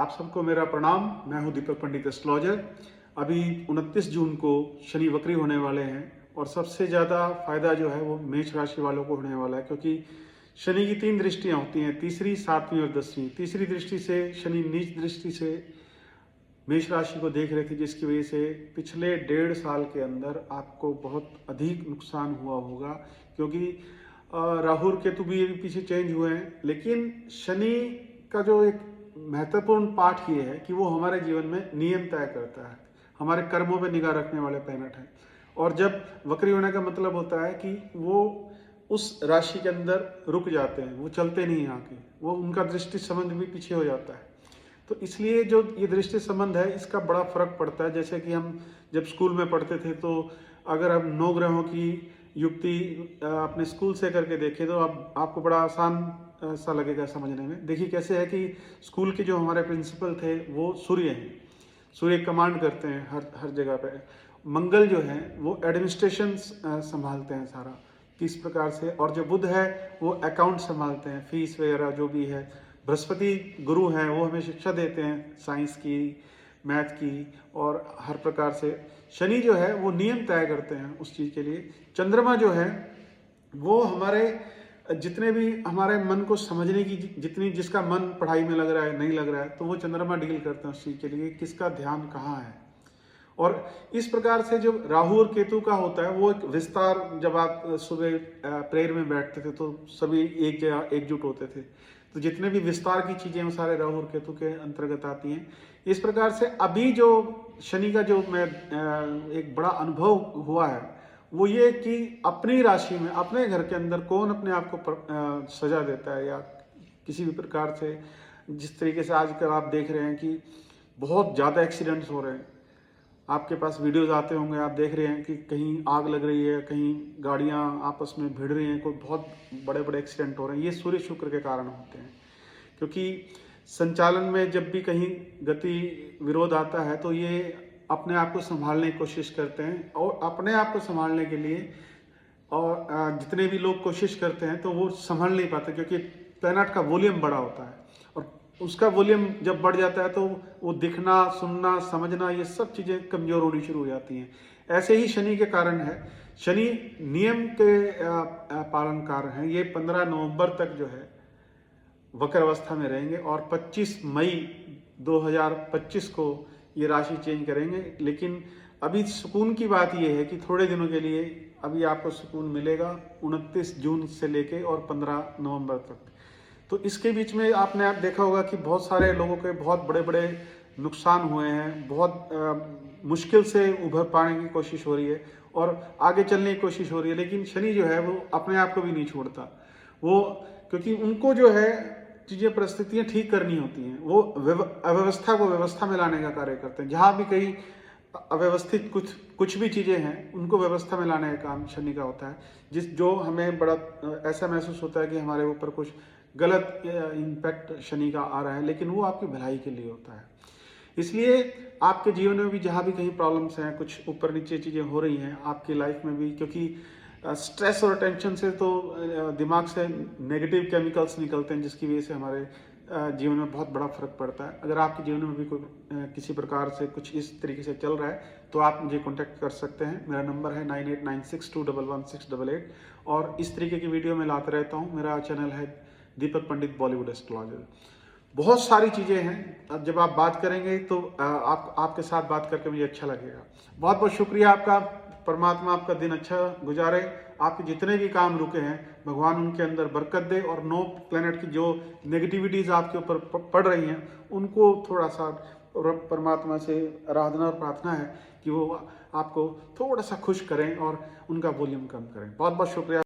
आप सबको मेरा प्रणाम। मैं हूं दीपक पंडित एस्ट्रोलॉजर। अभी 29 जून को शनि वक्री होने वाले हैं और सबसे ज़्यादा फायदा जो है वो मेष राशि वालों को होने वाला है, क्योंकि शनि की 3 दृष्टियां होती हैं, तीसरी, 7वीं और 10वीं। तीसरी दृष्टि से शनि नीच दृष्टि से मेष राशि को देख रहे थे, जिसकी वजह से पिछले 1.5 साल के अंदर आपको बहुत अधिक नुकसान हुआ होगा, क्योंकि राहु और केतु भी पीछे चेंज हुए हैं। लेकिन शनि का जो एक महत्वपूर्ण पाठ ये है कि वो हमारे जीवन में नियम तय करता है, हमारे कर्मों पे निगाह रखने वाले प्लैनेट हैं। और जब वक्री होने का मतलब होता है कि वो उस राशि के अंदर रुक जाते हैं, वो चलते नहीं आगे, वो उनका दृष्टि संबंध भी पीछे हो जाता है। तो इसलिए जो ये दृष्टि संबंध है, इसका बड़ा फर्क पड़ता है। जैसे कि हम जब स्कूल में पढ़ते थे, तो अगर हम 9 ग्रहों की युक्ति अपने स्कूल से करके देखें तो अब आपको बड़ा आसान सा लगेगा समझने में। देखिए कैसे है कि स्कूल के जो हमारे प्रिंसिपल थे वो सूर्य हैं, सूर्य कमांड करते हैं हर जगह पे। मंगल जो है वो एडमिनिस्ट्रेशन संभालते हैं सारा, किस प्रकार से। और जो बुध है वो अकाउंट संभालते हैं, फीस वगैरह जो भी है। बृहस्पति गुरु हैं, वो हमें शिक्षा देते हैं साइंस की, मैथ की और हर प्रकार से। शनि जो है वो नियम तय करते हैं उस चीज़ के लिए। चंद्रमा जो है वो हमारे जितने भी हमारे मन को समझने की जितनी, जिसका मन पढ़ाई में लग रहा है नहीं लग रहा है, तो वो चंद्रमा डील करते हैं उस चीज़ के लिए, किसका ध्यान कहाँ है। और इस प्रकार से जो राहु और केतु का होता है वो एक विस्तार, जब आप सुबह प्रेयर में बैठते थे तो सभी एक जगह एकजुट होते थे, तो जितने भी विस्तार की चीजें वो सारे राहु और केतु के अंतर्गत आती हैं। इस प्रकार से अभी जो शनि का जो मैं एक बड़ा अनुभव हुआ है वो ये कि अपनी राशि में, अपने घर के अंदर कौन अपने आप को सजा देता है, या किसी भी प्रकार से जिस तरीके से आजकल आप देख रहे हैं कि बहुत ज़्यादा एक्सीडेंट्स हो रहे हैं। आपके पास वीडियोस आते होंगे, आप देख रहे हैं कि कहीं आग लग रही है, कहीं गाड़ियां आपस में भिड़ रही हैं, कोई बहुत बड़े बड़े एक्सीडेंट हो रहे हैं। ये सूर्य शुक्र के कारण होते हैं, क्योंकि संचालन में जब भी कहीं गति विरोध आता है तो ये अपने आप को संभालने की कोशिश करते हैं। और अपने आप को संभालने के लिए और जितने भी लोग कोशिश करते हैं तो वो संभाल नहीं पाते, क्योंकि प्लैनेट का वॉल्यूम बड़ा होता है और उसका वॉल्यूम जब बढ़ जाता है तो वो दिखना, सुनना, समझना, ये सब चीज़ें कमज़ोर होनी शुरू हो जाती हैं। ऐसे ही शनि के कारण है। शनि नियम के पालनकार हैं। ये 15 नवंबर तक जो है वक्र अवस्था में रहेंगे और 25 मई 2025 को ये राशि चेंज करेंगे। लेकिन अभी सुकून की बात ये है कि थोड़े दिनों के लिए अभी आपको सुकून मिलेगा, 29 जून से लेके और 15 नवंबर तक। तो इसके बीच में आपने आप देखा होगा कि बहुत सारे लोगों के बहुत बड़े बड़े नुकसान हुए हैं, बहुत मुश्किल से उभर पाने की कोशिश हो रही है और आगे चलने की कोशिश हो रही है। लेकिन शनि जो है वो अपने आप को भी नहीं छोड़ता, वो क्योंकि उनको जो है चीज़ें, परिस्थितियाँ ठीक करनी होती हैं। वो अव्यवस्था को व्यवस्था में लाने का कार्य करते हैं। जहाँ भी कहीं अव्यवस्थित कुछ भी चीज़ें हैं, उनको व्यवस्था में लाने का काम शनि का होता है। जो हमें बड़ा ऐसा महसूस होता है कि हमारे ऊपर कुछ गलत इम्पैक्ट शनि का आ रहा है, लेकिन वो आपकी भलाई के लिए होता है। इसलिए आपके जीवन में भी जहाँ भी कहीं प्रॉब्लम्स हैं, कुछ ऊपर नीचे चीज़ें हो रही हैं आपकी लाइफ में भी, क्योंकि स्ट्रेस और टेंशन से तो दिमाग से नेगेटिव केमिकल्स निकलते हैं, जिसकी वजह से हमारे जीवन में बहुत बड़ा फर्क पड़ता है। अगर आपके जीवन में भी कोई किसी प्रकार से कुछ इस तरीके से चल रहा है तो आप मुझे कांटेक्ट कर सकते हैं। मेरा नंबर है 9896211688 और इस तरीके की वीडियो मैं लाता रहता हूँ। मेरा चैनल है दीपक पंडित बॉलीवुड एस्ट्रोलॉजर। बहुत सारी चीज़ें हैं, अब जब आप बात करेंगे तो आपके साथ बात करके मुझे अच्छा लगेगा। बहुत बहुत शुक्रिया आपका। परमात्मा आपका दिन अच्छा गुजारे। आपके जितने भी काम रुके हैं भगवान उनके अंदर बरकत दे, और 9 प्लैनेट की जो नेगेटिविटीज़ आपके ऊपर पड़ रही हैं उनको थोड़ा सा परमात्मा से आराधना और प्रार्थना है कि वो आपको थोड़ा सा खुश करें और उनका वॉल्यूम कम करें। बहुत बहुत शुक्रिया।